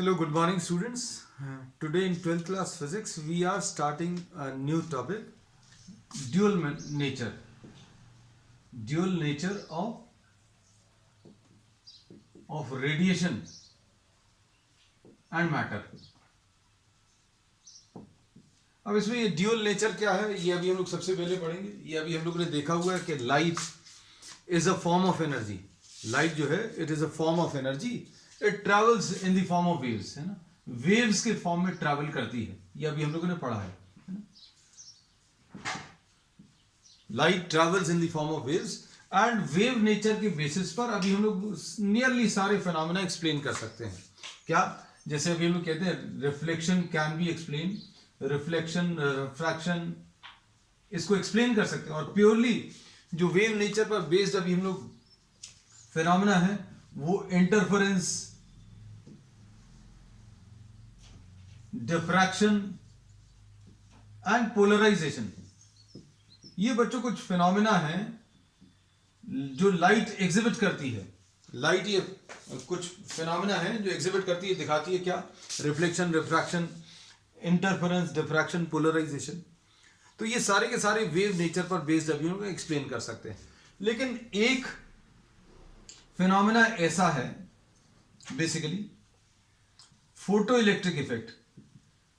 Hello, good morning, students. Today in 12th class physics, we are starting a new topic, dual nature. Dual nature of radiation and matter. अब इसमें ये dual nature क्या है, ये अभी हम लोग सबसे पहले पढ़ेंगे. ये अभी हम लोग ने देखा हुआ है कि light is a form of energy. Light जो है, it is a form of energy. It travels in the form of waves, है ना. वेव्स के फॉर्म में ट्रेवल करती है. ये अभी हम लोगों ने पढ़ा है. Light travels in the form of waves and wave nature के बेसिस पर अभी हम लोग नियरली सारे फिनोमेना एक्सप्लेन कर सकते हैं. क्या? जैसे अभी हम लोग कहते हैं reflection can be explain, reflection, refraction, इसको एक्सप्लेन कर सकते हैं. और प्योरली जो वेव नेचर पर बेस्ड अभी हम लोग फिनोमेना है वो इंटरफेरेंस, डिफ्रैक्शन एंड पोलराइजेशन. ये बच्चों कुछ फिनोमेना है जो लाइट एग्जिबिट करती है. लाइट ये कुछ फिनोमेना है जो एग्जिबिट करती है, दिखाती है. क्या? Reflection, refraction, interference, diffraction, polarisation. तो ये सारे के सारे वेव नेचर पर बेस्ड अभी हम एक्सप्लेन कर सकते हैं. लेकिन एक फिनोमेना ऐसा है बेसिकली, फोटो इलेक्ट्रिक इफेक्ट,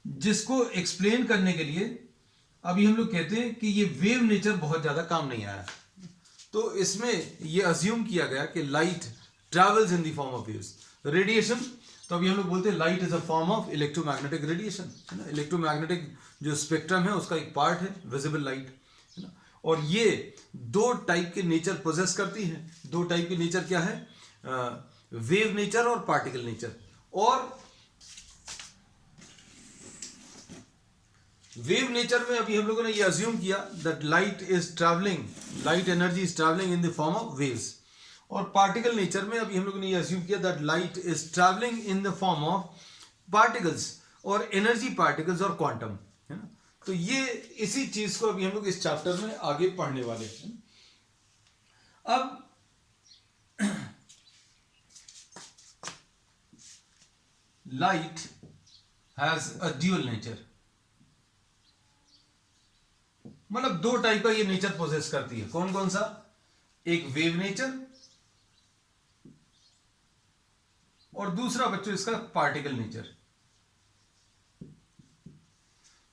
जिसको एक्सप्लेन करने के लिए अभी हम लोग कहते हैं कि ये वेव नेचर बहुत ज्यादा काम नहीं आया. तो इसमें ये अज्यूम किया गया कि light travels in the form of waves. Radiation, तो अभी हम लोग बोलते हैं light is a form of electromagnetic radiation, है ना. इलेक्ट्रोमैग्नेटिक जो स्पेक्ट्रम है उसका एक पार्ट है विजिबल लाइट, है ना. और ये दो टाइप के नेचर पोजेस करती है. दो टाइप के नेचर क्या है? वेव नेचर और पार्टिकल नेचर. और वेव नेचर में अभी हम लोगों ने ये अज्यूम किया that light is travelling, light energy is travelling in the form of waves. और पार्टिकल नेचर में अभी हम लोगों ने ये अज्यूम किया that light is travelling in the form of particles और एनर्जी पार्टिकल्स और क्वांटम, है ना. तो ये इसी चीज को अभी हम लोग इस चैप्टर में आगे पढ़ने वाले हैं. अब light has a dual nature, मतलब दो टाइप का ये नेचर पोजेस करती है. कौन कौन सा? एक वेव नेचर और दूसरा बच्चों इसका पार्टिकल नेचर.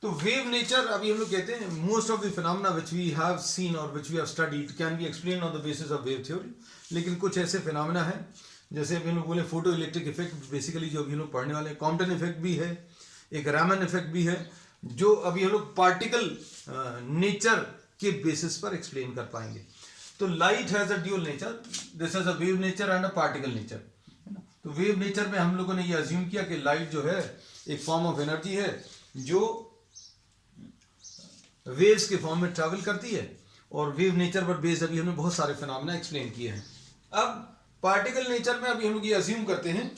तो वेव नेचर अभी हम लोग कहते हैं most of the phenomena which we have seen और which we have studied can be explain on the basis of wave theory. लेकिन कुछ ऐसे फिनोमेना है जैसे अभी हम लोग बोले फोटो इलेक्ट्रिक इफेक्ट, बेसिकली जो अभी हम लोग पढ़ने वाले हैं. कॉम्पटन इफेक्ट भी है, एक रैमन इफेक्ट भी है, जो अभी हम लोग पार्टिकल नेचर के बेसिस पर एक्सप्लेन कर पाएंगे. तो light has a dual nature, this is a wave nature and a particle nature. तो वेव नेचर में हम लोगों ने ये अज्यूम किया कि लाइट जो है एक फॉर्म ऑफ एनर्जी है जो वेव्स के फॉर्म में ट्रैवल करती है. और वेव नेचर पर बेस्ड अभी हमने बहुत सारे फिनोमेना एक्सप्लेन किए हैं. अब पार्टिकल नेचर में अभी हम लोग ये अज्यूम करते हैं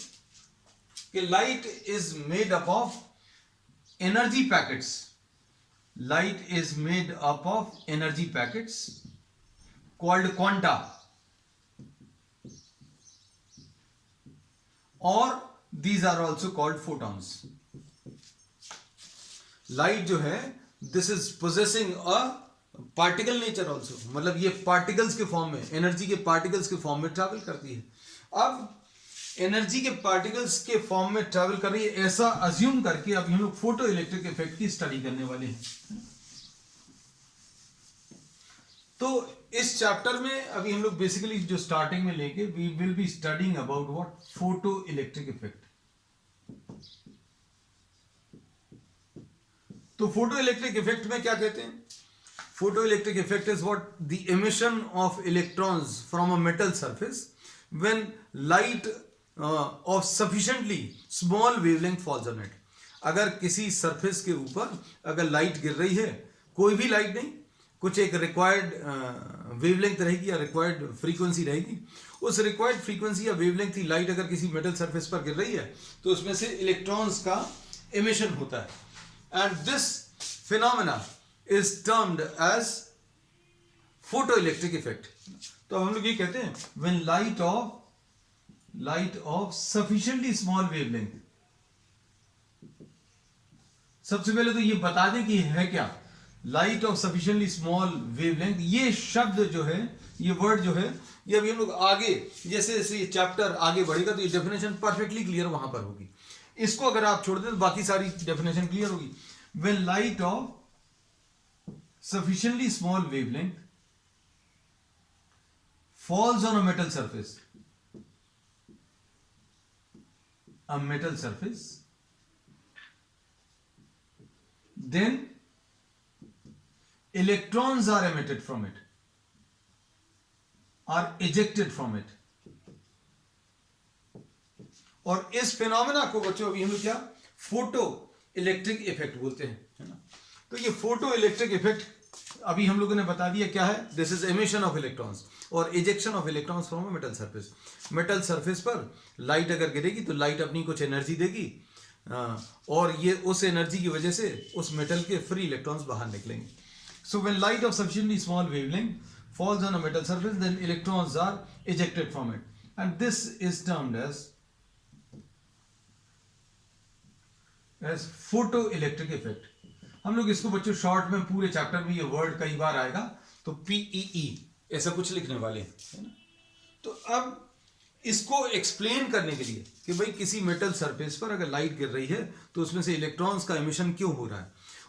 कि light is made up of energy packets. Light is made up of energy packets called quanta, और these are also called photons. Light जो है this is possessing a particle nature also, मतलब ये पार्टिकल्स के form में, energy के particles के form में ट्रैवल करती है. अब एनर्जी के पार्टिकल्स के फॉर्म में ट्रैवल कर रही है ऐसा अज्यूम करके अभी हम लोग फोटो इलेक्ट्रिक इफेक्ट की स्टडी करने वाले हैं. तो इस चैप्टर में अभी हम लोग बेसिकली जो स्टार्टिंग में लेके we will be studying about what? Photoelectric effect. तो फोटो इलेक्ट्रिक इफेक्ट में क्या कहते हैं? Photoelectric effect is what? The emission of electrons from a metal surface when light of sufficiently small wavelength falls on it. अगर किसी surface के ऊपर अगर लाइट गिर रही है, कोई भी लाइट नहीं, कुछ एक रिक्वायर्ड वेवलेंथ रहेगी या रिक्वायर्ड फ्रीक्वेंसी रहेगी, उस रिक्वायर्ड फ्रीक्वेंसी या वेवलेंथ की लाइट अगर किसी मेटल सरफेस पर गिर रही है तो उसमें से इलेक्ट्रॉन्स का एमिशन होता है. And this phenomena is termed as photoelectric effect. तो हम लोग ये कहते हैं when light of sufficiently small wavelength सबसे पहले तो ये बता दें कि है क्या light of sufficiently small wavelength. ये शब्द जो है, ये वर्ड जो है, ये अभी हम लोग आगे जैसे जैसे ये चैप्टर आगे बढ़ेगा तो ये डेफिनेशन परफेक्टली क्लियर वहां पर होगी। इसको अगर आप छोड़ दें तो बाकी सारी डेफिनेशन क्लियर होगी। When light of sufficiently small wavelength falls on a metal surface, then electrons are emitted from it, are ejected from it. और इस फिनोमेना को बच्चों अभी हम लोग क्या फोटो इलेक्ट्रिक इफेक्ट बोलते हैं, है ना। तो ये फोटो इलेक्ट्रिक इफेक्ट अभी हम लोगों ने बता दिया क्या है। This is emission of electrons और ejection of electrons from a metal surface. Metal surface पर लाइट अगर गिरेगी तो लाइट अपनी कुछ एनर्जी देगी और ये उस एनर्जी की वजह से उस मेटल के फ्री इलेक्ट्रॉन्स बाहर निकलेंगे। So when light of sufficiently small wavelength falls on a metal surface, then electrons are ejected from it, and this is termed as photoelectric effect. हम लोग इसको बच्चों शॉर्ट में पूरे चैप्टर में ये वर्ड कई बार आएगा तो PEE ऐसा कुछ लिखने वाले हैं, है ना। तो अब इसको एक्सप्लेन करने के लिए कि भाई किसी मेटल सरफेस पर अगर लाइट गिर रही है तो उसमें से इलेक्ट्रॉन्स का एमिशन क्यों हो रहा है,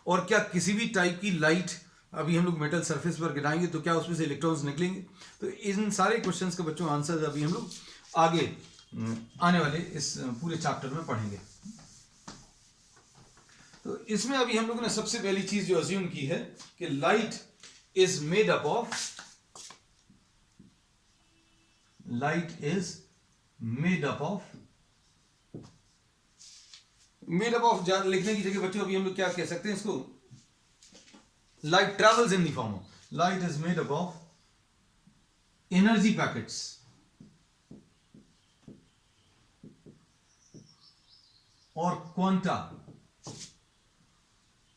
और क्या किसी भी टाइप की लाइट अभी हम लोग मेटल सरफेस पर गिराएंगे तो क्या उसमें से इलेक्ट्रॉन्स निकलेंगे। तो इन सारे क्वेश्चंस के बच्चों आंसर अभी हम लोग आगे आने वाले इस पूरे चैप्टर में पढ़ेंगे। तो इसमें अभी हम लोगों ने सबसे पहली चीज जो अज्यूम की है कि light is made up of लिखने की जगह बच्चों अभी हम लोग क्या कह सकते हैं इसको, light travels in the form of light is made up of energy packets और क्वांटा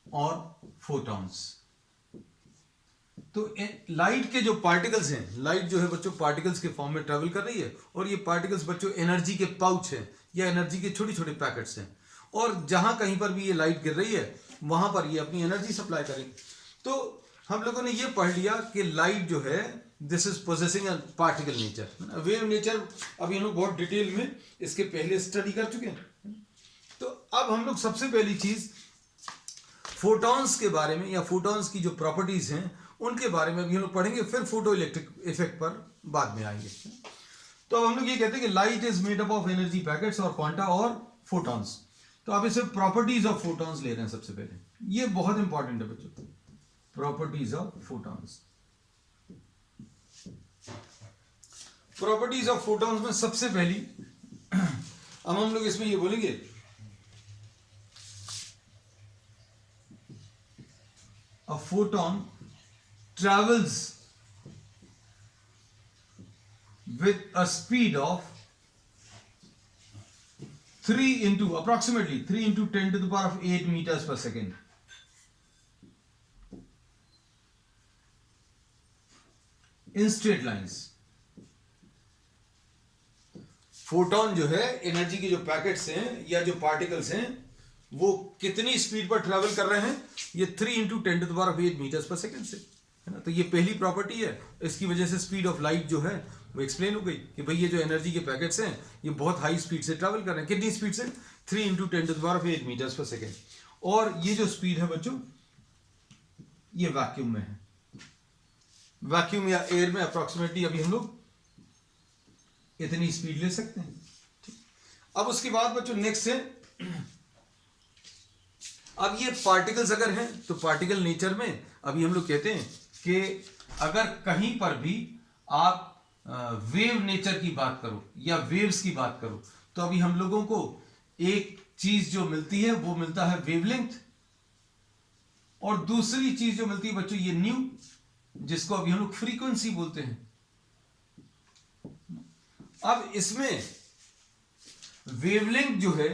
और फोटॉन्स। तो लाइट के जो पार्टिकल्स हैं, लाइट जो है बच्चों पार्टिकल्स के फॉर्म में ट्रेवल कर रही है और ये पार्टिकल्स बच्चों एनर्जी के पाउच हैं या एनर्जी के छोटे छोटे पैकेट्स हैं, और जहां कहीं पर भी ये लाइट गिर रही है वहां पर ये अपनी एनर्जी सप्लाई करेगी। तो हम लोगों ने ये पढ़ लिया कि लाइट जो है this is possessing a particle nature, wave nature अभी हम लोग बहुत डिटेल में इसके पहले स्टडी कर चुके हैं। तो अब हम लोग सबसे पहली चीज फोटॉन्स के बारे में या फोटॉन्स की जो प्रॉपर्टीज हैं उनके बारे में अभी हम लोग पढ़ेंगे, फिर फोटो इलेक्ट्रिक इफेक्ट पर बाद में आएंगे। तो अब हम लोग ये कहते हैं कि light is made up of energy packets और क्वांटा और फोटॉन्स। तो आप इसे प्रॉपर्टीज ऑफ फोटॉन्स ले रहे हैं सबसे पहले, ये बहुत इंपॉर्टेंट है बच्चों, properties of photons. Properties of photons में सबसे पहली अब हम लोग इसमें ये बोलेंगे a photon travels with a speed of approximately 3 into 10 to the power of 8 meters per second. In straight lines. Photon जो है एनर्जी के जो पैकेट्स हैं या जो पार्टिकल्स हैं वो कितनी स्पीड पर ट्रेवल कर रहे हैं, ये 3 into 10 to the power of 8 meters per second से, है ना। तो ये पहली प्रॉपर्टी है, इसकी वजह से स्पीड ऑफ लाइट जो है वो एक्सप्लेन हो गई कि भाई ये जो एनर्जी के पैकेट्स हैं ये बहुत हाई स्पीड से ट्रेवल कर रहे हैं। कितनी स्पीड से, 3 into 10 to the power of 8 meters per second। और ये जो स्पीड है बच्चों ये वैक्यूम में है, वैक्यूम या एयर में अप्रोक्सीमेटली अभी हम लोग इतनी स्पीड ले सकते हैं। अब उसके बाद बच्चों नेक्स्ट है, अब ये पार्टिकल्स अगर हैं तो पार्टिकल नेचर में अभी हम लोग कहते हैं कि अगर कहीं पर भी आप वेव नेचर की बात करो या वेव्स की बात करो तो अभी हम लोगों को एक चीज जो मिलती है वो मिलता है वेवलेंथ, और दूसरी चीज जो मिलती है बच्चों ये न्यू, जिसको अभी हम लोग फ्रीक्वेंसी बोलते हैं। अब इसमें वेवलेंथ जो है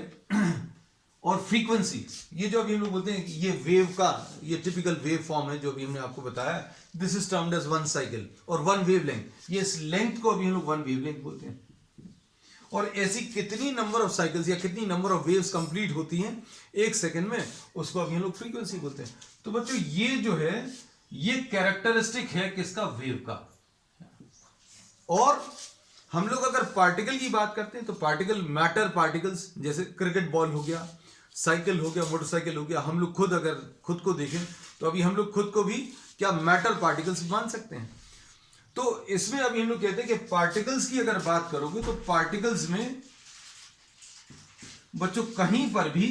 और फ्रीक्वेंसी, ये जो अभी हम लोग बोलते हैं कि ये वेव का ये टिपिकल वेव फॉर्म है जो अभी हमने आपको बताया, this is termed as one cycle और वन वेवलेंथ। ये इस लेंथ को अभी हम लोग वन वेवलेंथ बोलते हैं। और ऐसी कितनी नंबर ऑफ साइकिल्स या कितनी नंबर ऑफ वेव्स कंप्लीट होती हैं एक सेकंड में, उसको अभी हम लोग फ्रीक्वेंसी बोलते हैं। तो बच्चों ये जो है ये कैरेक्टरिस्टिक है किसका, वेव का। और हम लोग अगर पार्टिकल की बात करते हैं तो पार्टिकल, मैटर पार्टिकल्स, जैसे क्रिकेट बॉल हो गया, साइकिल हो गया, मोटरसाइकिल हो गया। हम लोग खुद अगर खुद को देखें तो अभी हम लोग खुद को भी क्या मैटर पार्टिकल्स मान सकते हैं। तो इसमें अभी हम लोग कहते हैं कि पार्टिकल्स की अगर बात करोगे तो पार्टिकल्स में बच्चों कहीं पर भी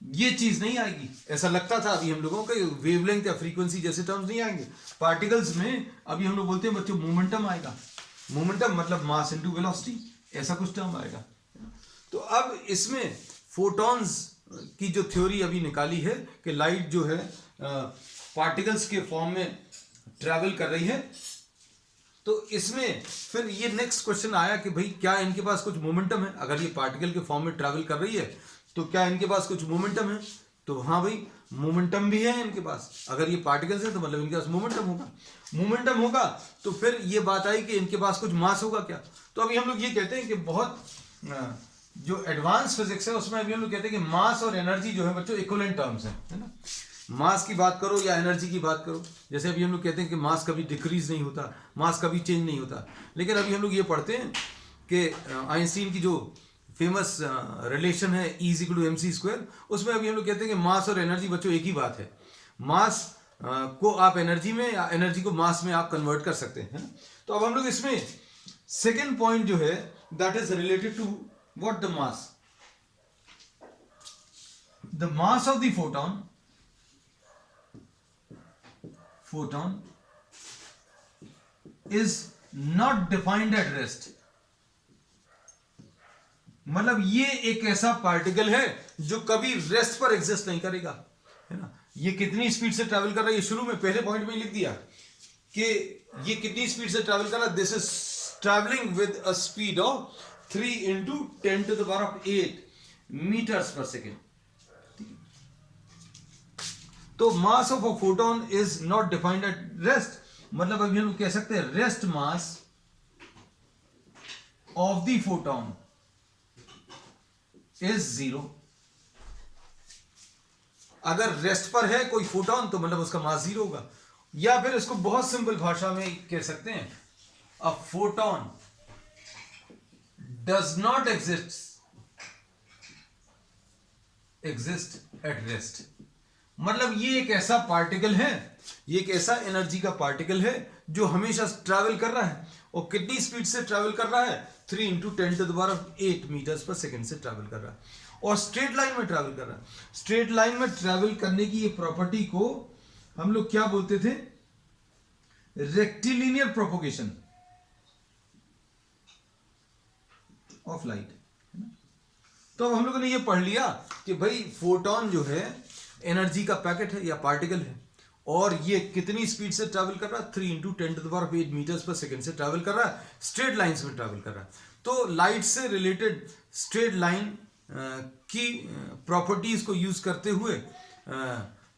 ये चीज नहीं आएगी। ऐसा लगता था अभी हम लोगों को वेवलेंथ या फ्रीक्वेंसी जैसे टर्म्स नहीं आएंगे पार्टिकल्स में। अभी हम लोग बोलते हैं बच्चों मोमेंटम आएगा। मोमेंटम मतलब मास इनटू वेलोसिटी, ऐसा कुछ टर्म आएगा। तो अब इसमें फोटॉन्स की जो थ्योरी अभी निकाली है कि लाइट जो है पार्टिकल्स के फॉर्म में ट्रैवल कर रही है, तो इसमें फिर ये नेक्स्ट क्वेश्चन आया कि भाई क्या इनके पास कुछ मोमेंटम है। अगर ये पार्टिकल के फॉर्म में ट्रैवल कर रही है तो क्या इनके पास कुछ मोमेंटम है। तो हाँ भाई मोमेंटम भी है इनके पास। अगर ये पार्टिकल्स है तो मतलब इनके पास मोमेंटम होगा। मोमेंटम होगा तो फिर ये बात आई कि इनके पास कुछ मास होगा क्या। तो अभी हम लोग ये कहते हैं कि बहुत जो एडवांस फिजिक्स है उसमें अभी हम लोग कहते हैं कि मास और एनर्जी जो है बच्चों इक्विवेलेंट टर्म्स है ना। मास की बात करो या एनर्जी की बात करो, जैसे अभी हम लोग कहते हैं कि मास कभी डिक्रीज नहीं होता, मास कभी चेंज नहीं होता। लेकिन अभी हम लोग ये पढ़ते हैं कि आइंस्टीन की जो फेमस रिलेशन है E=mc², उसमें अभी हम लोग कहते हैं कि मास और एनर्जी बच्चों एक ही बात है। मास को आप एनर्जी में या एनर्जी को मास में आप कन्वर्ट कर सकते हैं। तो अब हम लोग इसमें सेकेंड पॉइंट जो है that is related to what the mass. The mass of the photon is not defined at rest। मतलब ये एक ऐसा पार्टिकल है जो कभी रेस्ट पर एग्जिस्ट नहीं करेगा, है ना। ये कितनी स्पीड से ट्रैवल कर रहा है, ये शुरू में पहले पॉइंट में लिख दिया कि ये कितनी स्पीड से ट्रैवल कर रहा है। This is travelling with a speed of 3 × 10⁸ metres per second. तो mass of a photon is not defined at rest. मतलब अभी हम कह सकते हैं rest mass of the photon is 0। अगर रेस्ट पर है कोई फोटोन तो मतलब उसका मास 0 होगा। या फिर इसको बहुत सिंपल भाषा में कह सकते हैं a photon does not exist at rest. मतलब ये एक ऐसा पार्टिकल है, ये एक ऐसा एनर्जी का पार्टिकल है जो हमेशा ट्रैवल कर रहा है। और कितनी स्पीड से ट्रैवल कर रहा है, 3 × 10⁸ मीटर्स पर सेकेंड से ट्रैवल कर रहा है। और स्ट्रेट लाइन में ट्रैवल कर रहा है। स्ट्रेट लाइन में ट्रैवल करने की ये प्रॉपर्टी को हम लोग क्या बोलते थे, रेक्टिलिनियर प्रोपोगेशन ऑफ लाइट। तो अब हम लोगों ने ये पढ़ लिया कि भाई फोटोन जो है एनर्जी का पैकेट है या पार्टिकल है, और ये कितनी स्पीड से ट्रैवल कर रहा है, 3 × 10⁸ मीटर्स पर सेकेंड से ट्रैवल कर रहा है, स्ट्रेट लाइंस में ट्रैवल कर रहा है। तो लाइट से रिलेटेड स्ट्रेट लाइन की प्रॉपर्टीज को यूज करते हुए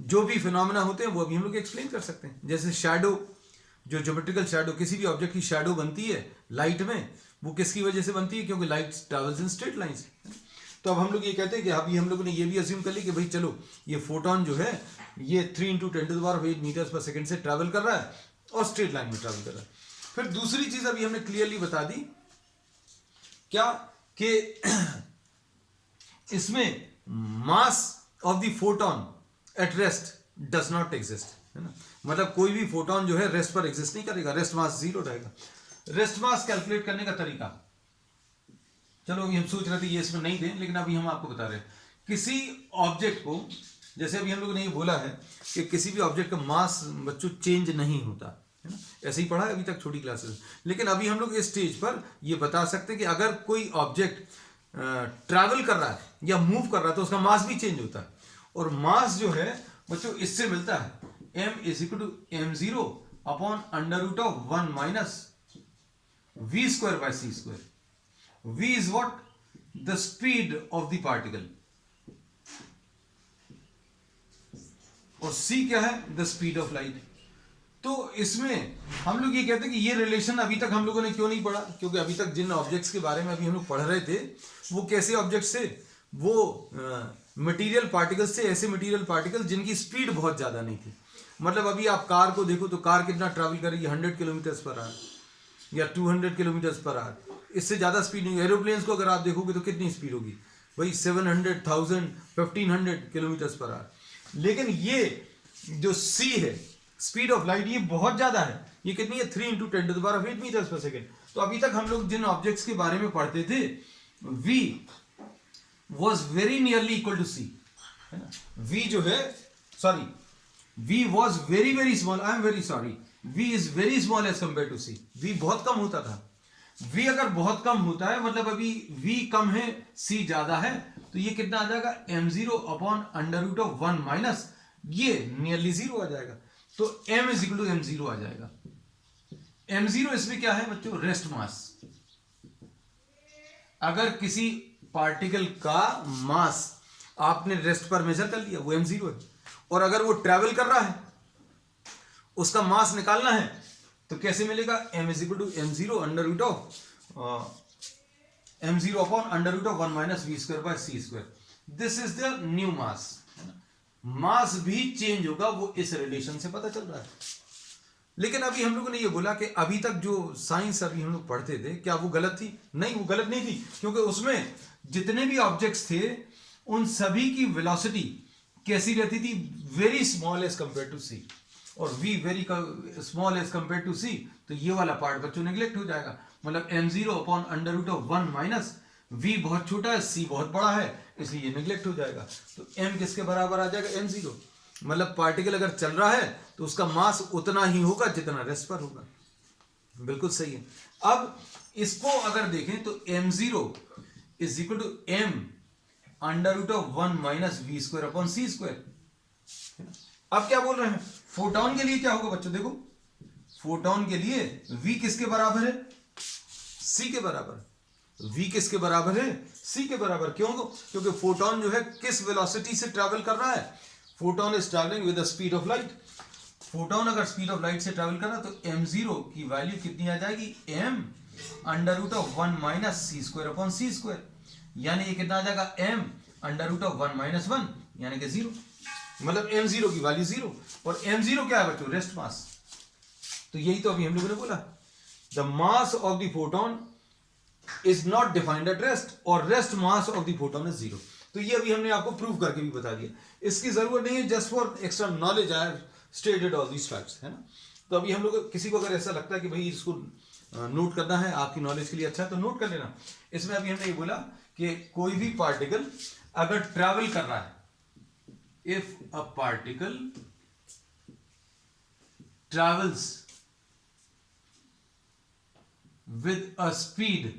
जो भी फिनोमेना होते हैं वो अभी हम लोग एक्सप्लेन कर सकते हैं। जैसे शैडो, जो ज्योमेट्रिकल शैडो, किसी भी ऑब्जेक्ट की शैडो बनती है लाइट में, वो किसकी वजह से बनती है, क्योंकि लाइट ट्रैवल्स इन स्ट्रेट लाइंस। तो अब हम लोग ये कहते हैं कि अभी हम लोगों ने ये भी अज्यूम कर ली कि भाई चलो ये फोटोन जो है ये 3 × 10⁸ मीटर्स पर सेकेंड से ट्रैवल कर रहा है और स्ट्रेट लाइन में ट्रैवल कर रहा है। फिर दूसरी चीज अभी हमने क्लियरली बता दी क्या कि इसमें मास of the photon at rest does not exist, है ना। मतलब कोई भी फोटोन जो है रेस्ट पर एग्जिस्ट नहीं करेगा, रेस्ट मास 0 रहेगा। रेस्ट मास कैलकुलेट करने का तरीका, चलो अभी हम सोच रहे थे ये इसमें नहीं दें, लेकिन अभी हम आपको बता रहे हैं किसी ऑब्जेक्ट को, जैसे अभी हम लोगों ने ये बोला है कि किसी भी ऑब्जेक्ट का मास बच्चों चेंज नहीं होता, है ना। ऐसे ही पढ़ा है अभी तक छोटी क्लासेस। लेकिन अभी हम लोग इस स्टेज पर ये बता सकते हैं कि अगर कोई ऑब्जेक्ट ट्रैवल कर रहा है या मूव कर रहा है तो उसका मास भी चेंज होता है। और मास जो है बच्चों इससे मिलता है m = m0 / √1 - v²/c²। v is what? The speed of the particle। और c क्या है? The speed of light। तो इसमें हम लोग ये कहते हैं कि ये रिलेशन अभी तक हम लोगों ने क्यों नहीं पढ़ा, क्योंकि अभी तक जिन ऑब्जेक्ट्स के बारे में अभी हम लोग पढ़ रहे थे वो कैसे ऑब्जेक्ट्स थे, वो मटेरियल पार्टिकल्स थे, ऐसे मटेरियल पार्टिकल्स जिनकी स्पीड बहुत ज़्यादा नहीं थी। मतलब अभी आप कार को देखो तो कार कितना ट्रैवल करेगी, 100 किलोमीटर्स पर आवर या 200 किलोमीटर्स पर आवर, इससे ज़्यादा स्पीड नहीं। एरोप्लेन्स को अगर आप देखोगे तो कितनी स्पीड होगी भाई, 700, 1000, 1500 किलोमीटर्स पर आवर। लेकिन ये जो सी है, स्पीड ऑफ लाइट, ये बहुत ज़्यादा है। ये कितनी है, 3 × 10⁸ मीटर्स पर सेकेंड। तो अभी तक हम लोग जिन ऑब्जेक्ट्स के बारे में पढ़ते थे, v was very nearly equal to c, है ना। v जो है, sorry, v was very very small, I am very sorry, v is very small as compared to c। v बहुत कम होता था। v अगर बहुत कम होता है मतलब अभी v कम है, c ज्यादा है, तो ये कितना आ जाएगा, m0/√1 माइनस ये नियरली 0 आ जाएगा। तो m = m0 आ जाएगा। m0 इसमें क्या है बच्चों, रेस्ट मास। अगर किसी पार्टिकल का मास आपने रेस्ट पर मेजर कर लिया, वो m0 है। और अगर वो ट्रैवल कर रहा है, उसका मास निकालना है, तो कैसे मिलेगा, m = m0/√1 minus v²/c²। This is the new mass. Mass भी चेंज होगा, वो इस रिलेशन से पता चल रहा है। लेकिन अभी हम लोगों ने ये बोला कि अभी तक जो साइंस अभी हम लोग पढ़ते थे, क्या वो गलत थी? नहीं, वो गलत नहीं थी, क्योंकि उसमें जितने भी ऑब्जेक्ट्स थे उन सभी की वेलोसिटी कैसी रहती थी, very small as compare to C. और v very small as compare to C, तो ये वाला पार्ट बच्चों नेग्लेक्ट हो जाएगा। मतलब m0/√1 माइनस v बहुत छोटा है, c बहुत बड़ा है, इसलिए ये नेग्लेक्ट हो जाएगा। तो m किसके बराबर आ जाएगा, m0। मतलब पार्टिकल अगर चल रहा है तो उसका मास उतना ही होगा जितना रेस्ट पर होगा। बिल्कुल सही है। अब इसको अगर देखें तो m0 = m√1 माइनस v²/c²। अब क्या बोल रहे हैं, फोटोन के लिए क्या होगा बच्चों, देखो फोटोन के लिए v किसके बराबर है, c के बराबर। v किसके बराबर है, c के बराबर। क्यों? क्योंकि फोटोन जो है किस वेलोसिटी से ट्रैवल कर रहा है, photon is travelling with the speed of light. Photon अगर स्पीड ऑफ लाइट से ट्रैवल कर रहा है तो m0 की वैल्यू कितनी आ जाएगी, m√1 माइनस c²/c²। यानी ये कितना आ जाएगा, m√1 माइनस 1, यानी कि 0। मतलब m0 की वैल्यू 0। और m0 क्या है बच्चों, रेस्ट मास। तो यही तो अभी हम लोगों ने बोला, the mass of the photon is not defined at rest, और rest mass of the photon is 0। तो ये अभी हमने आपको प्रूव करके भी बता दिया, इसकी जरूरत नहीं है, just for extra knowledge I have stated all these facts, है ना। तो अभी हम लोग, किसी को अगर ऐसा लगता है कि भाई इसको नोट करना है, आपकी नॉलेज के लिए अच्छा है, तो नोट कर लेना। इसमें अभी हमने ये बोला कि कोई भी पार्टिकल अगर ट्रैवल कर रहा है, if a particle travels with a speed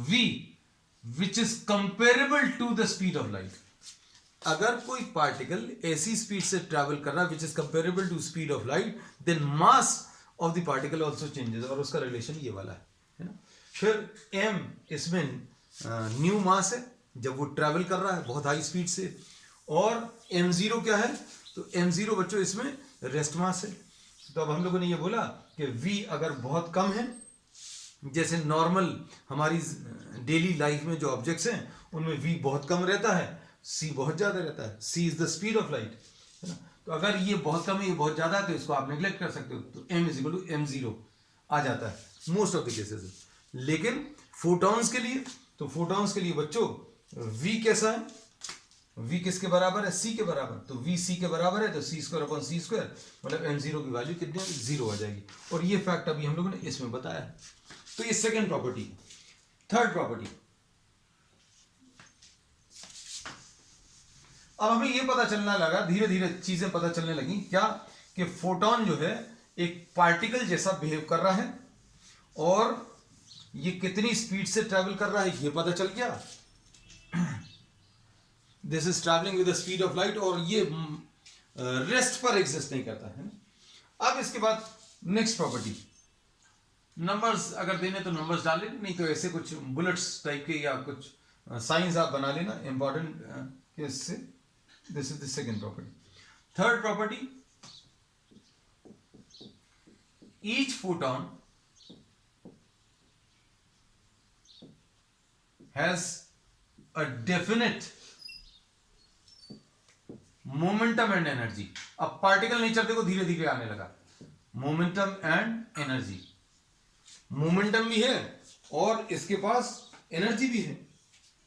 v which is comparable to the speed of light। अगर कोई पार्टिकल ऐसी स्पीड से ट्रैवल कर रहा है which is comparable to speed of light, then mass of the particle also changes, और उसका relation ये वाला है ना। फिर m इसमें न्यू मास है, जब वो ट्रैवल कर रहा है बहुत हाई स्पीड से। और m0 क्या है, तो m0 बच्चों इसमें रेस्ट मास है। तो अब हम लोगों ने ये बोला कि v अगर बहुत कम है, जैसे नॉर्मल हमारी डेली लाइफ में जो ऑब्जेक्ट्स हैं उनमें v बहुत कम रहता है, c बहुत ज्यादा रहता है। c is the speed of light, है ना। तो अगर ये बहुत कम है, ये बहुत ज्यादा है, तो इसको आप नेग्लेक्ट कर सकते हो, तो m = m0 आ जाता है मोस्ट ऑफ द केसेस। लेकिन फोटॉन्स के लिए, तो फोटॉन्स के लिए बच्चों v कैसा है, v किसके बराबर है, c के बराबर। तो v c के बराबर है, तो c²/c², मतलब m0 की वैल्यू कितनी, 0 आ जाएगी। और ये फैक्ट अभी हम लोगों ने इसमें बताया है। तो ये सेकेंड प्रॉपर्टी। थर्ड प्रॉपर्टी, अब हमें ये पता चलने लगा, धीरे धीरे चीजें पता चलने लगी, क्या कि फोटोन जो है एक पार्टिकल जैसा बिहेव कर रहा है, और ये कितनी स्पीड से ट्रैवल कर रहा है ये पता चल गया। This is travelling with the speed of light, और ये रेस्ट पर एग्जिस्ट नहीं करता है ना। अब इसके बाद नेक्स्ट प्रॉपर्टी, नंबर्स अगर देने तो नंबर्स डाल लेना, नहीं तो ऐसे कुछ बुलेट्स टाइप के या कुछ साइंस आप बना लेना इंपॉर्टेंट केस से। This is the second property. Third property, each photon has a definite momentum and energy. अब पार्टिकल नेचर देखो धीरे धीरे आने लगा, मोमेंटम एंड एनर्जी। मोमेंटम भी है और इसके पास एनर्जी भी है,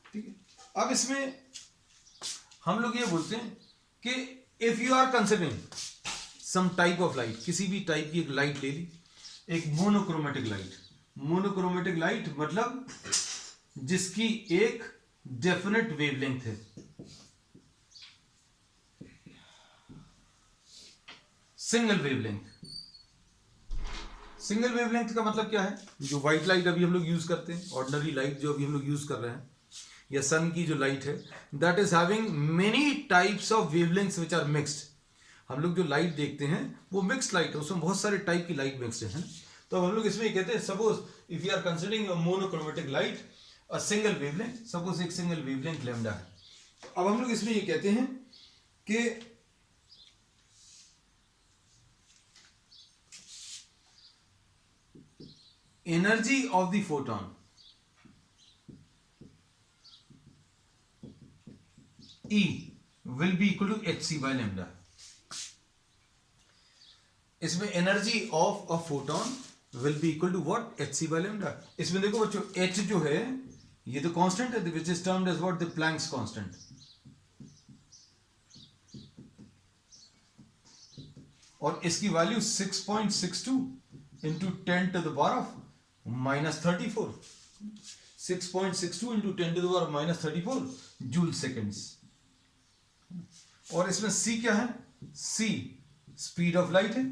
ठीक है। अब इसमें हम लोग ये बोलते हैं कि if you are considering some type of light, किसी भी टाइप की एक लाइट ले ली, एक मोनोक्रोमेटिक लाइट। मोनोक्रोमेटिक लाइट मतलब जिसकी एक डेफिनेट वेवलेंथ है। Single wavelength. सिंगल वेवलेंथ का मतलब क्या है? जो व्हाइट लाइट अभी हम लोग यूज करते हैं, ऑर्डिनरी लाइट जो अभी हम लोग यूज कर रहे हैं, या सन की जो लाइट है, that is having many types of wavelengths which are mixed. हम लोग जो लाइट देखते हैं वो मिक्स्ड लाइट है, उसमें बहुत सारे टाइप की लाइट मिक्स्ड है। तो हम लोग इसमें कहते हैं, suppose if you are considering a monochromatic light a single wavelength, suppose एक सिंगल वेवलेंथ लैम्डा है। अब हम लोग इसमें ये कहते हैं कि energy of the photon E will be equal to hc by lambda। इसमें energy of a photon will be equal to what? hc by lambda। इसमें देखो बच्चों, h जो है ये तो कांस्टेंट है, which is termed as what? The Planck's constant. और इसकी value 6.62 into 10 to the power of -34। 6.62 into 10 to the power -34 joule seconds. और इसमें c क्या है? c स्पीड ऑफ लाइट है।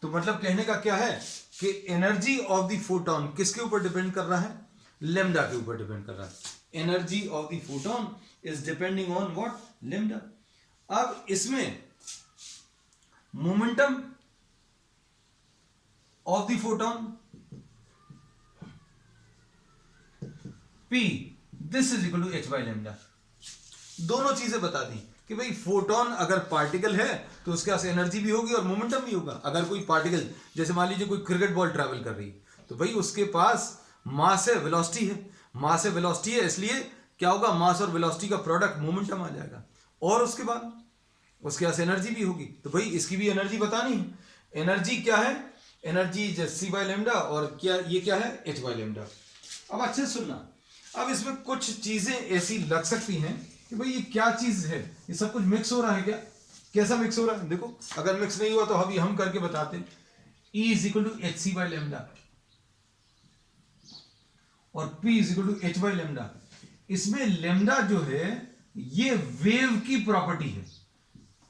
तो मतलब कहने का क्या है कि एनर्जी ऑफ द फोटोन किसके ऊपर डिपेंड कर रहा है? लेम्डा के ऊपर डिपेंड कर रहा है। Energy of the photon is depending on what? Lambda. अब इसमें momentum of the photon P, this is equal to h by lambda. दोनों चीजें बता दी कि भाई फोटोन अगर पार्टिकल है तो उसके पास एनर्जी भी होगी और मोमेंटम भी होगा। अगर कोई पार्टिकल, जैसे मान लीजिए कोई क्रिकेट बॉल ट्रैवल कर रही है, तो भाई उसके पास मास है, वेलोसिटी है। मास है, वेलोसिटी है, इसलिए क्या होगा? मास और वेलोसिटी का प्रोडक्ट मोमेंटम आ जाएगा। और उसके बाद उसके पास एनर्जी भी होगी। तो भाई इसकी भी एनर्जी बतानी है। एनर्जी क्या है? एनर्जी c बाई लेम्डा, और क्या ये क्या है? h by lambda. अब अच्छे से सुनना, अब इसमें कुछ चीजें ऐसी लग सकती हैं कि भाई ये क्या चीज है, ये सब कुछ मिक्स हो रहा है क्या? कैसा मिक्स हो रहा है? देखो, अगर मिक्स नहीं हुआ तो अभी हम करके बताते हैं। E is equal to H C by lambda और P is equal to h by lambda. इसमें लेम्डा जो है ये वेव की प्रॉपर्टी है।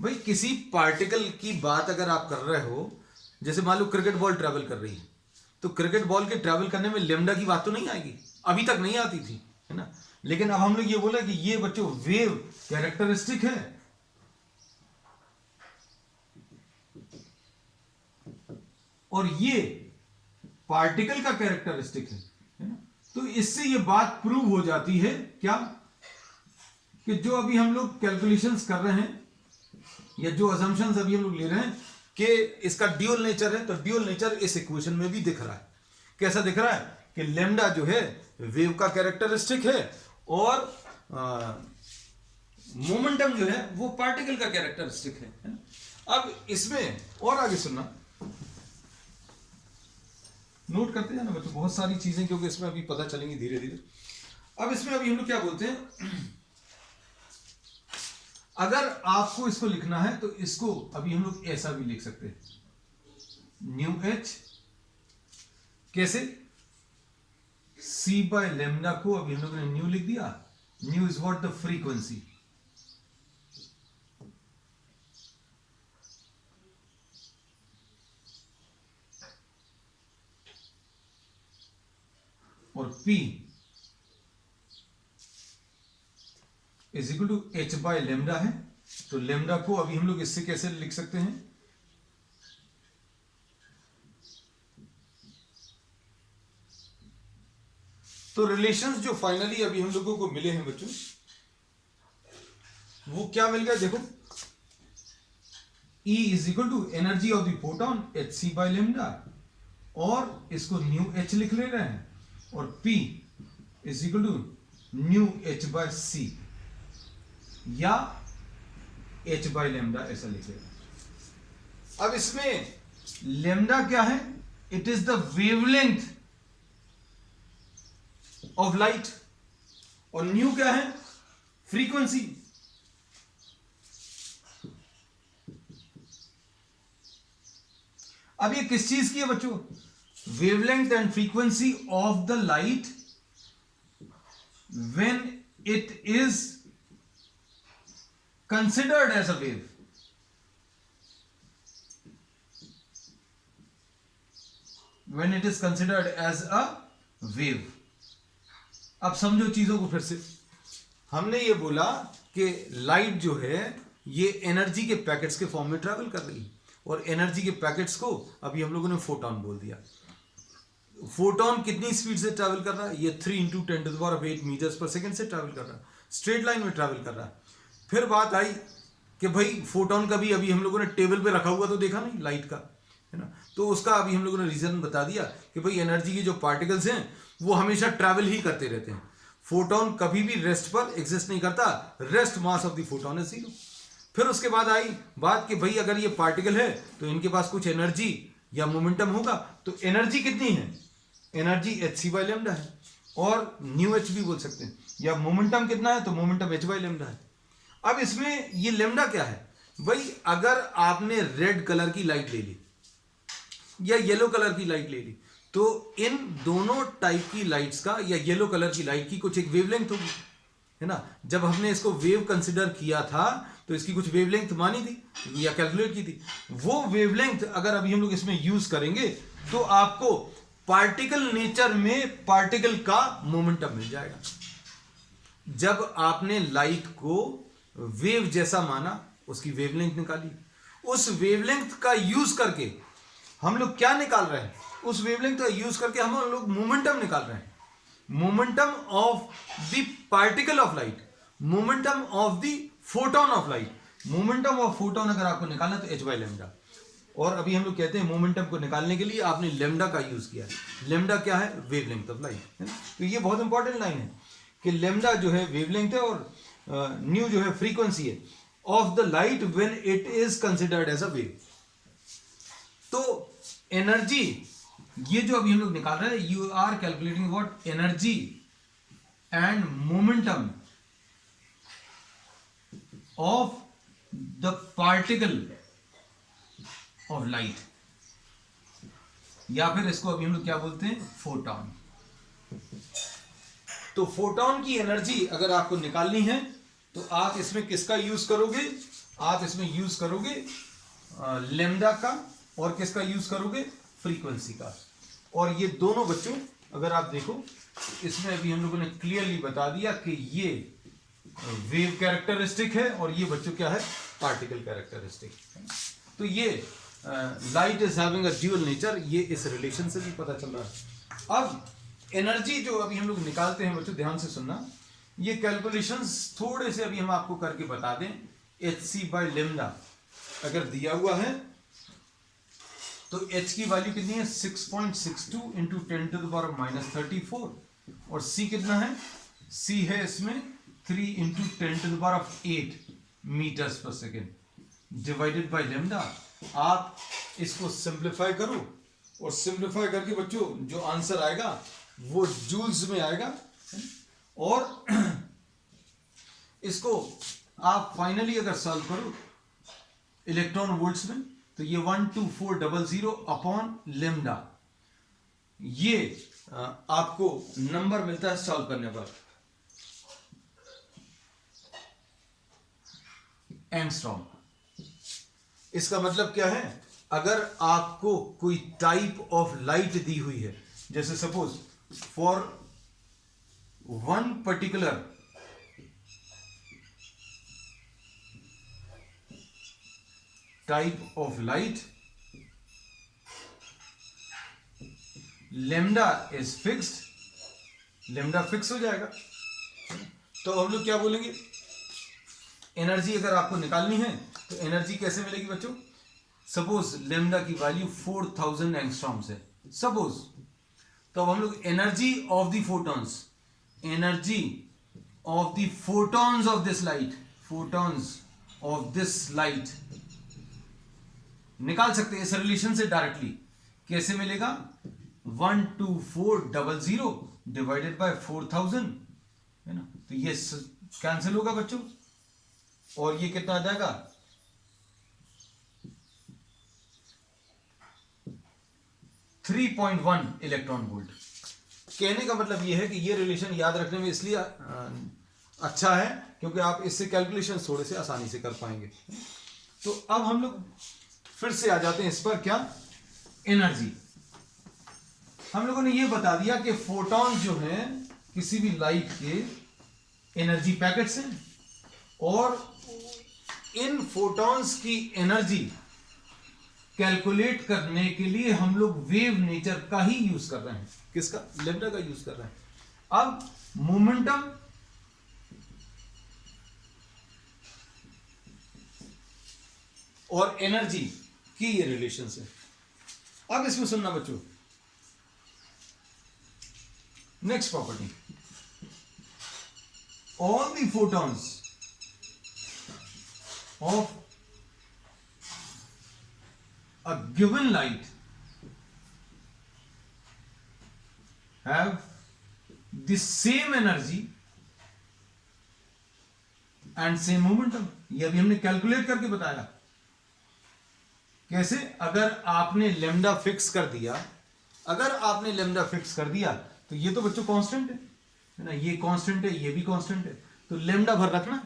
भाई किसी पार्टिकल की बात अगर आप कर रहे हो, जैसे मान लो क्रिकेट बॉल ट्रैवल कर रही है, तो क्रिकेट बॉल के ट्रैवल करने में लेम्डा की बात तो नहीं आएगी, अभी तक नहीं आती थी, है ना। लेकिन अब हम लोग ये बोला कि ये बच्चों वेव कैरेक्टरिस्टिक है, और ये पार्टिकल का कैरेक्टरिस्टिक है ना। तो इससे ये बात प्रूव हो जाती है क्या, कि जो अभी हम लोग कैलकुलेशंस कर रहे हैं या जो असम्पशंस अभी हम लोग ले रहे हैं कि इसका ड्यूअल नेचर है, तो ड्यूअल नेचर इस इक्वेशन में भी दिख रहा है। कैसा दिख रहा है? कि लेम्डा जो है वेव का कैरेक्टरिस्टिक है और मोमेंटम जो है वो पार्टिकल का कैरेक्टरिस्टिक है। अब इसमें और आगे सुनना, नोट करते जाना बच्चों बहुत सारी चीजें, क्योंकि इसमें अभी पता चलेंगी धीरे धीरे। अब इसमें अभी हम लोग क्या बोलते हैं, अगर आपको इसको लिखना है तो इसको अभी हम लोग ऐसा भी लिख सकते हैं, न्यू एच। कैसे? c बाय लेम्डा को अभी हम लोग ने न्यू लिख दिया। Nu is what? The frequency. और p is equal to h by lambda है। तो लेम्डा को अभी हम लोग इससे कैसे लिख सकते हैं? तो रिलेशंस जो फाइनली अभी हम लोगों को मिले हैं बच्चों, वो क्या मिल गया? देखो, E is equal to energy of the photon H C by lambda, और इसको न्यू एच लिख ले रहे हैं, और P is equal to nu H by C, या एच बाय लेमडा ऐसा लिख ले रहे हैं। अब इसमें लेमडा क्या है? It is the wavelength of light, और न्यू क्या है? फ्रीक्वेंसी। अब ये किस चीज की है बच्चों? Wavelength and frequency of the light when it is considered as a wave. When it is considered as a wave. अब समझो चीजों को फिर से। हमने ये बोला कि लाइट जो है ये एनर्जी के पैकेट्स के फॉर्म में ट्रैवल कर रही है, और एनर्जी के पैकेट्स को अभी हम लोगों ने फोटोन बोल दिया। फोटोन कितनी स्पीड से ट्रैवल कर रहा है? ये 3 × 10⁸ मीटर्स पर सेकेंड से ट्रैवल कर रहा है, स्ट्रेट लाइन में ट्रैवल कर रहा है। फिर बात आई कि भाई फोटोन का भी अभी हम लोगों ने टेबल पे रखा हुआ तो देखा नहीं लाइट का, है ना? तो उसका अभी हम लोगों ने रीजन बता दिया कि भाई एनर्जी के जो पार्टिकल्स हैं वो हमेशा ट्रैवल ही करते रहते हैं। फोटोन कभी भी रेस्ट पर एग्जिस्ट नहीं करता, rest mass of the photon is 0। फिर उसके बाद आई बात कि भाई अगर ये पार्टिकल है तो इनके पास कुछ एनर्जी या मोमेंटम होगा, तो एनर्जी कितनी है? Energy H C by lambda है, और न्यू एच भी बोल सकते हैं, या मोमेंटम कितना है? तो मोमेंटम एच बाय लेमडा है। अब इसमें ये लेमडा क्या है भाई? अगर आपने रेड कलर की लाइट ले ली या येलो कलर की लाइट ले ली, तो इन दोनों टाइप की लाइट्स का, या येलो कलर की लाइट की कुछ एक वेवलेंथ होगी, है ना? जब हमने इसको वेव कंसिडर किया था तो इसकी कुछ वेवलेंथ मानी थी या कैलकुलेट की थी। वो वेवलेंथ अगर अभी हम लोग इसमें यूज करेंगे तो आपको पार्टिकल नेचर में पार्टिकल का मोमेंटम मिल जाएगा। जब आपने लाइट को वेव जैसा माना, उसकी वेवलेंथ निकाली, उस वेवलेंथ का यूज करके हम लोग क्या निकाल रहे हैं? उस वेवलेंथ का यूज करके हम लोग मोमेंटम निकाल रहे हैं। Momentum of the particle of light, momentum of the photon of light. Momentum of photon अगर आपको निकालना तो एच बाय लेमडा, और अभी हम लोग कहते हैं मोमेंटम को निकालने के लिए आपने लेमडा का यूज किया है। लेमडा क्या है? वेवलेंथ ऑफ लाइट, है ना? तो ये बहुत इंपॉर्टेंट लाइन है कि लेमडा जो है वेवलेंथ है, और न्यू जो है फ्रीक्वेंसी है of the light when it is considered as a wave. तो एनर्जी, ये जो अभी हम लोग निकाल रहे हैं, you are calculating what? Energy and momentum of the particle of light, या फिर इसको अभी हम लोग क्या बोलते हैं? फोटोन। तो फोटोन की एनर्जी अगर आपको निकालनी है तो आप इसमें किसका यूज करोगे? आप इसमें यूज करोगे लेमडा का, और किसका यूज करोगे? फ्रीक्वेंसी का। और ये दोनों बच्चों अगर आप देखो, इसमें अभी हम लोगों ने क्लियरली बता दिया कि ये वेव कैरेक्टरिस्टिक है, और ये बच्चों क्या है? Particle characteristic. तो ये light is having a dual nature, ये इस रिलेशन से भी पता चल रहा है। अब एनर्जी जो अभी हम लोग निकालते हैं बच्चों, ध्यान से सुनना, ये कैलकुलेशंस थोड़े से अभी हम आपको करके बता दें। एच सी बाय लेमडा अगर दिया हुआ है तो h की वैल्यू कितनी है? 6.62 इंटू 10⁻⁻34, और c कितना है? c है इसमें 3 into 10⁸ metres per second divided by lambda. आप इसको सिंप्लीफाई करो, और सिंप्लीफाई करके बच्चों जो आंसर आएगा वो जूल्स में आएगा, और इसको आप फाइनली अगर सॉल्व करो इलेक्ट्रॉन वोल्ट्स में, तो ये 12400 अपॉन लेमडा, ये आपको नंबर मिलता है सॉल्व करने पर एंगस्ट्रॉम। इसका मतलब क्या है? अगर आपको कोई टाइप ऑफ लाइट दी हुई है, जैसे suppose for one particular type of light, lambda is fixed, lambda fix हो जाएगा। तो हम लोग क्या बोलेंगे? एनर्जी अगर आपको निकालनी है तो एनर्जी कैसे मिलेगी बच्चों? सपोज लेमडा की वैल्यू 4000 एंगस्ट्रॉम्स है सपोज, तो अब हम लोग energy of the photons, energy of the photons of this light, photons of this light निकाल सकते हैं इस रिलेशन से डायरेक्टली। कैसे मिलेगा? 12400 डिवाइडेड बाय 4000 है ना, तो ये कैंसिल होगा बच्चों, और ये कितना आ जाएगा? 3.1 इलेक्ट्रॉन वोल्ट। कहने का मतलब ये है कि ये रिलेशन याद रखने में इसलिए अच्छा है क्योंकि आप इससे कैलकुलेशन थोड़े से आसानी से कर पाएंगे। तो अब हम लोग फिर से आ जाते हैं इस पर, क्या? एनर्जी। हम लोगों ने ये बता दिया कि फोटॉन जो है किसी भी लाइट के एनर्जी पैकेट्स हैं, और इन फोटॉन्स की एनर्जी कैलकुलेट करने के लिए हम लोग वेव नेचर का ही यूज कर रहे हैं। किसका? लैम्डा का यूज कर रहे हैं। अब मोमेंटम और एनर्जी की ये रिलेशन है। अब इसमें सुनना बच्चों, next property, all the photons of a given light have the same energy and same momentum। ये अभी हमने कैलकुलेट करके बताया। कैसे? अगर आपने लेमडा फिक्स कर दिया, अगर आपने लेमडा फिक्स कर दिया तो ये तो बच्चों कांस्टेंट है ना, ये कांस्टेंट है, ये भी कांस्टेंट है, तो लेमडा भर रखना।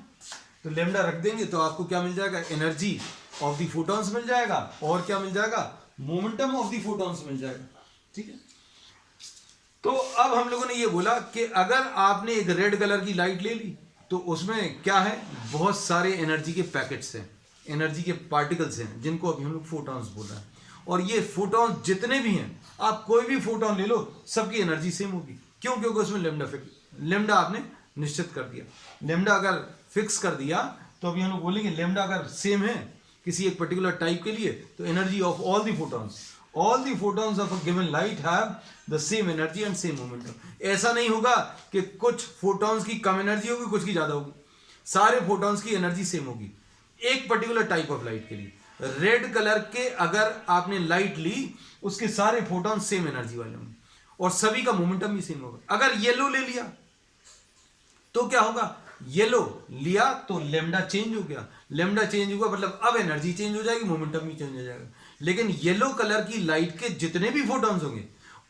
तो लेमडा रख देंगे तो आपको क्या मिल जाएगा? एनर्जी ऑफ द फोटॉन्स मिल जाएगा, और क्या मिल जाएगा? मोमेंटम ऑफ द फोटॉन्स मिल जाएगा। ठीक है, तो अब हम लोगों ने ये बोला कि अगर आपने एक रेड कलर की लाइट ले ली तो उसमें क्या है? बहुत सारे एनर्जी के पैकेट्स हैं, एनर्जी के पार्टिकल्स हैं, जिनको अभी हम लोग फोटॉन्स बोल रहे हैं। और ये फोटॉन जितने भी हैं, आप कोई भी फोटॉन ले लो, सबकी एनर्जी सेम होगी। क्यों? क्योंकि उसमें लेमडा आपने निश्चित कर दिया। लेमडा अगर फिक्स कर दिया तो अभी हम लोग बोलेंगे लेमडा अगर सेम है किसी एक पर्टिकुलर टाइप के लिए, तो energy of all the photons of a given light have the same energy and same momentum. ऐसा नहीं होगा कि कुछ फोटॉन्स की कम एनर्जी होगी, कुछ की ज्यादा होगी। सारे फोटॉन्स की एनर्जी सेम होगी एक पर्टिकुलर टाइप ऑफ लाइट के लिए। रेड कलर के अगर आपने लाइट ली, उसके सारे फोटॉन सेम एनर्जी वाले होंगे और सभी का मोमेंटम भी सेम होगा। अगर येलो ले लिया तो क्या होगा? येलो लिया तो लेमडा चेंज हो गया, लेमडा चेंज हुआ मतलब अब एनर्जी चेंज हो जाएगी, मोमेंटम भी चेंज हो जाएगा। लेकिन येलो कलर की लाइट के जितने भी फोटॉन्स होंगे,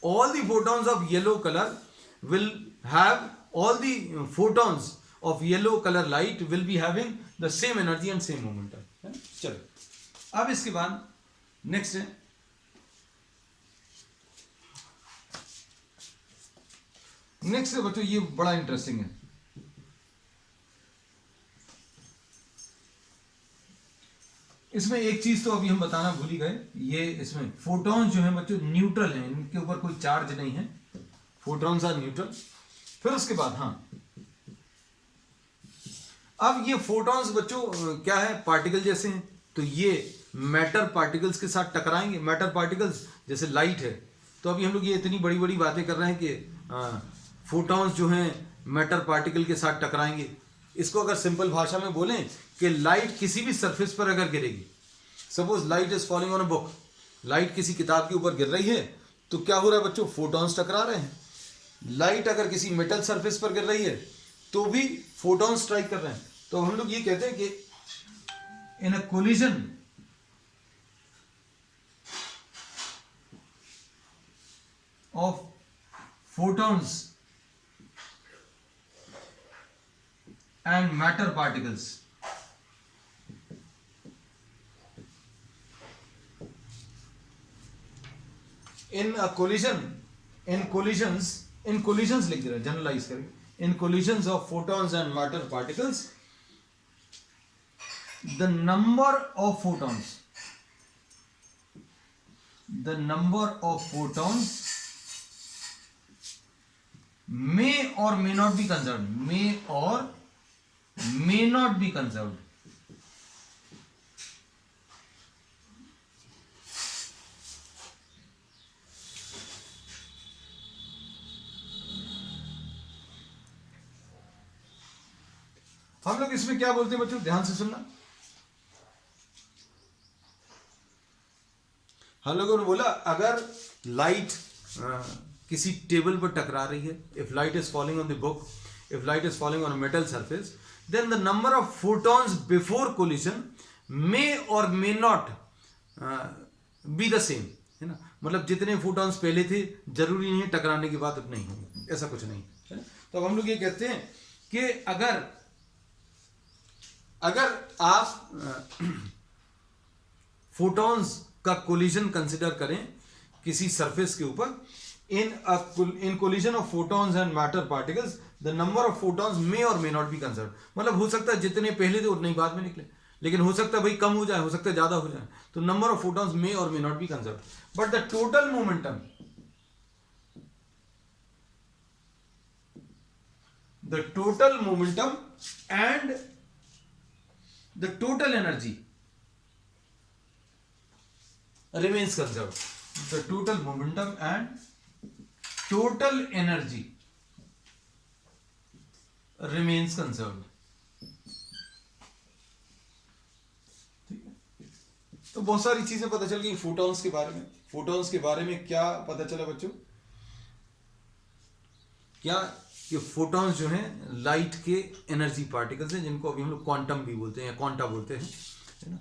all the photons of yellow colour will have, all the photons of yellow colour light will be having the same energy and same momentum. चलो अब इसके बाद नेक्स्ट है बच्चों, ये बड़ा इंटरेस्टिंग है। इसमें एक चीज तो अभी हम बताना भूल ही गए, ये इसमें फोटॉन जो है बच्चों न्यूट्रल हैं, इनके ऊपर कोई चार्ज नहीं है, फोटॉन्स आर न्यूट्रल। फिर उसके बाद हाँ, अब ये फोटॉन्स बच्चों क्या है? पार्टिकल जैसे हैं, तो ये मैटर पार्टिकल्स के साथ टकराएंगे। मैटर पार्टिकल्स जैसे लाइट है, तो अभी हम लोग ये इतनी बड़ी बड़ी बातें कर रहे हैं कि फोटॉन्स जो हैं मैटर पार्टिकल के साथ टकराएंगे। इसको अगर सिंपल भाषा में बोलें कि लाइट किसी भी सरफेस पर अगर गिरेगी, suppose light is falling on a book, light किसी किताब के ऊपर गिर रही है, तो क्या हो रहा है बच्चों? फोटॉन्स टकरा रहे हैं। लाइट अगर किसी मेटल सरफेस पर गिर रही है तो भी फोटॉन्स स्ट्राइक कर रहे हैं। तो हम लोग ये कहते हैं कि in a collision of photons and matter particles, in a collision, in collisions लिख दे रहे हैं, जनरलाइज करेंगे, in collisions of photons and matter particles, the number of photons may or may not be conserved, may not be conserved हम लोग इसमें क्या बोलते हैं बच्चों, ध्यान से सुनना। हम लोगों ने बोला अगर लाइट किसी टेबल पर टकरा रही है, if light is falling on the book, if light is falling on a metal surface, then the number of photons before collision may और may not be the same, है ना। मतलब जितने फोटॉन्स पहले थे जरूरी नहीं है टकराने के बाद उतने ही होंगे, ऐसा कुछ नहीं है ना। तो अब हम लोग ये कहते हैं कि अगर आप फोटॉन्स का कोलिजन कंसिडर करें किसी सरफेस के ऊपर, in collision of photons and matter particles the number of photons may और मे नॉट बी कंसिडर्ड। मतलब हो सकता है जितने पहले थे उतने ही बाद में निकले, लेकिन हो सकता है भाई कम हो जाए, हो सकता है ज्यादा हो जाए, तो नंबर ऑफ फोटॉन्स मे और may not be considered. But the total momentum, and the total energy remains conserved. The total momentum and total energy remains conserved. ठीक है, तो बहुत सारी चीजें पता चल गई फोटॉन्स के बारे में। फोटॉन्स के बारे में क्या पता चला बच्चों, क्या कि फोटॉन्स जो हैं लाइट के एनर्जी पार्टिकल्स हैं, जिनको अभी हम लोग क्वांटम भी बोलते हैं या क्वांटा बोलते हैं, है ना।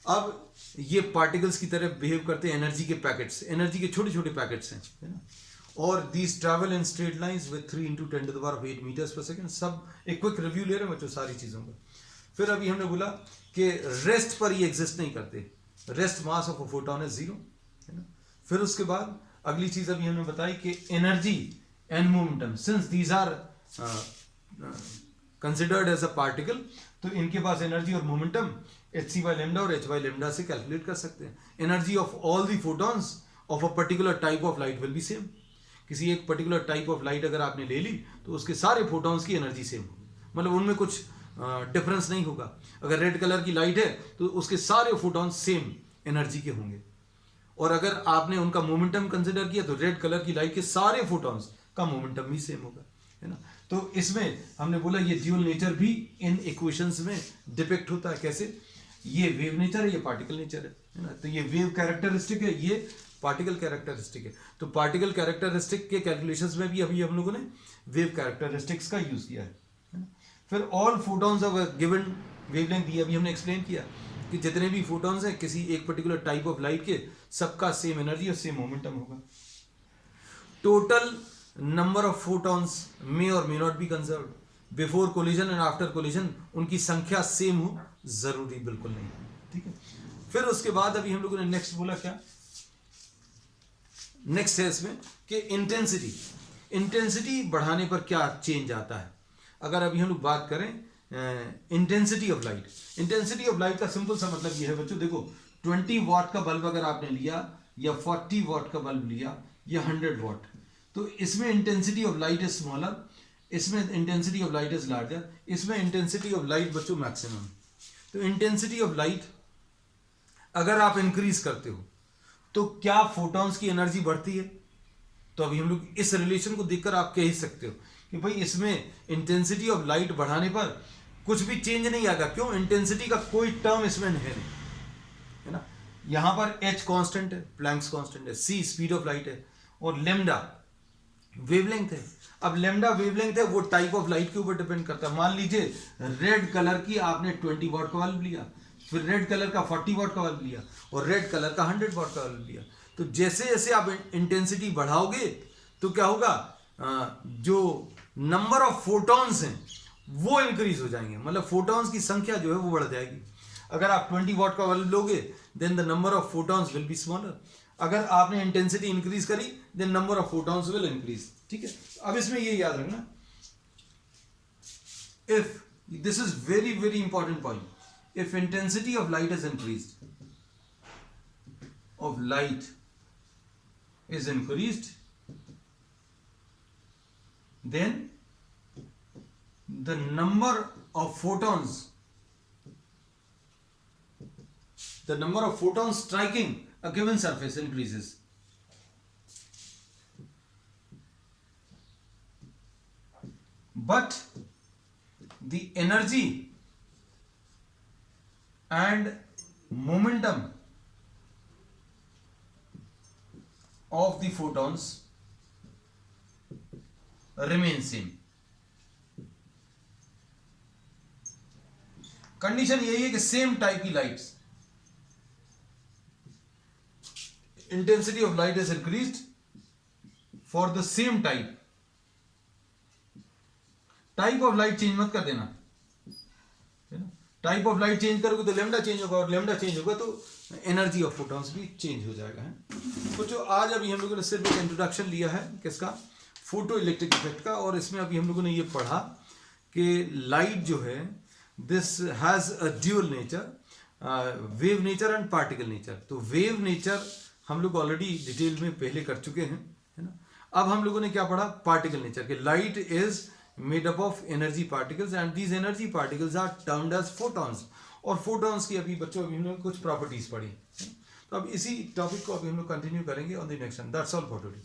अब ये पार्टिकल्स की तरह बिहेव करते हैं, एनर्जी के पैकेट्स, एनर्जी के छोटे छोटे पैकेट्स हैं, है ना। और these travel in straight lines with 3 × 10⁸ metres per second. सब एक क्विक रिव्यू ले रहे हैं बच्चों सारी चीज़ों का। फिर अभी हमने बोला कि रेस्ट पर ये एग्जिस्ट नहीं करते, rest mass of a photon is 0, है ना। फिर उसके बाद अगली चीज़ अभी हमने बताई कि energy and momentum, since these are considered as a particle, तो इनके पास एनर्जी और मोमेंटम hc/λ और h/λ से कैलकुलेट कर सकते हैं। Energy of all the photons of a particular type of light will be same. किसी एक पर्टिकुलर टाइप ऑफ लाइट अगर आपने ले ली तो उसके सारे फोटॉन्स की एनर्जी सेम होगी, मतलब उनमें कुछ डिफरेंस नहीं होगा। अगर रेड कलर की लाइट है तो उसके सारे फोटॉन्स सेम एनर्जी के होंगे, और अगर आपने उनका मोमेंटम कंसिडर किया तो रेड कलर की लाइट के सारे फोटॉन्स का मोमेंटम भी सेम होगा, है ना। तो इसमें हमने बोला ये ड्यूअल नेचर भी इन इक्वेशंस में डिपिक्ट होता है। कैसे, ये वेव नेचर है, ये पार्टिकल नेचर है ना। तो ये वेव कैरेक्टरिस्टिक है, ये पार्टिकल कैरेक्टरिस्टिक है। तो पार्टिकल कैरेक्टरिस्टिक के कैलकुलेशंस में भी अभी हम लोगों ने वेव कैरेक्टरिस्टिक्स का यूज किया है ना। फिर all photons of a given wavelength, ये अभी हमने एक्सप्लेन किया कि जितने भी फोटॉन्स हैं किसी एक पर्टिकुलर टाइप ऑफ लाइट के, सबका सेम एनर्जी और सेम मोमेंटम होगा। Total number of photons may और may not B conserved before collision and after collision, उनकी संख्या सेम हो जरूरी बिल्कुल नहीं, ठीक है। फिर उसके बाद अभी हम लोगों ने नेक्स्ट बोला क्या, नेक्स्ट है इसमें कि इंटेंसिटी बढ़ाने पर क्या चेंज आता है। अगर अभी हम लोग बात करें इंटेंसिटी ऑफ लाइट का सिंपल सा मतलब ये है बच्चों, देखो 20 वाट का बल्ब अगर आपने लिया या 40 वाट का बल्ब लिया या 100 वाट, तो इसमें intensity of light is smaller, इसमें intensity of light is larger, इसमें इंटेंसिटी ऑफ लाइट बच्चों मैक्सिमम। तो इंटेंसिटी ऑफ लाइट अगर आप इंक्रीज करते हो तो क्या फोटॉन्स की एनर्जी बढ़ती है। तो अभी हम लोग इस रिलेशन को देखकर आप कह ही सकते हो कि भाई इसमें इंटेंसिटी ऑफ लाइट बढ़ाने पर कुछ भी चेंज नहीं आएगा। क्यों, इंटेंसिटी का कोई टर्म इसमें है नहीं, है ना। यहां पर h कांस्टेंट है, प्लैंक्स कांस्टेंट है, c स्पीड ऑफ लाइट है, और लेमडा वेवलेंथ है। अब लेमडा वेवलेंथ है वो टाइप ऑफ लाइट के ऊपर डिपेंड करता है। मान लीजिए रेड कलर की आपने 20 वाट का बल्ब लिया, फिर रेड कलर का 40 वाट का बल्ब लिया, और रेड कलर का 100 वाट का बल्ब लिया। तो जैसे जैसे आप इंटेंसिटी बढ़ाओगे तो क्या होगा, जो नंबर ऑफ फोटॉन्स हैं वो इंक्रीज हो जाएंगे, मतलब फोटॉन्स की संख्या जो है वो बढ़ जाएगी। अगर आप 20 वाट का बल्ब लोगे then the number of photons will be smaller. अगर आपने इंटेंसिटी इंक्रीज करी then number of photons will increase, ठीक है। अब इसमें ये याद रखना, if this is very very important point, if intensity of light is increased, then the number of photons striking a given surface increases. But the energy and momentum of the photons remain same. Condition यही है कि same type की lights, intensity of light is increased for the same type. Type of light change मत कर देना. Type of light change करोगे तो lambda change होगा, और लेमडा चेंज होगा तो एनर्जी ऑफ फोटॉन्स भी चेंज हो जाएगा. तो जो आज अभी हम लोगों ने सिर्फ एक इंट्रोडक्शन लिया है किसका, फोटो इलेक्ट्रिक इफेक्ट का, और इसमें अभी हम लोगों ने ये पढ़ा कि लाइट जो है this has a dual nature, wave nature and particle nature. तो वेव नेचर हम लोग ऑलरेडी डिटेल में पहले कर चुके हैं, है ना. अब हम लोगों ने क्या पढ़ा, पार्टिकल नेचर, कि light is made up of energy particles and these energy particles are termed as photons. और photons की अभी बच्चों अभी हम लोग कुछ प्रॉपर्टीज पढ़ी. तो अब इसी टॉपिक को अभी हम लोग कंटिन्यू करेंगे on the next one. That's all for today.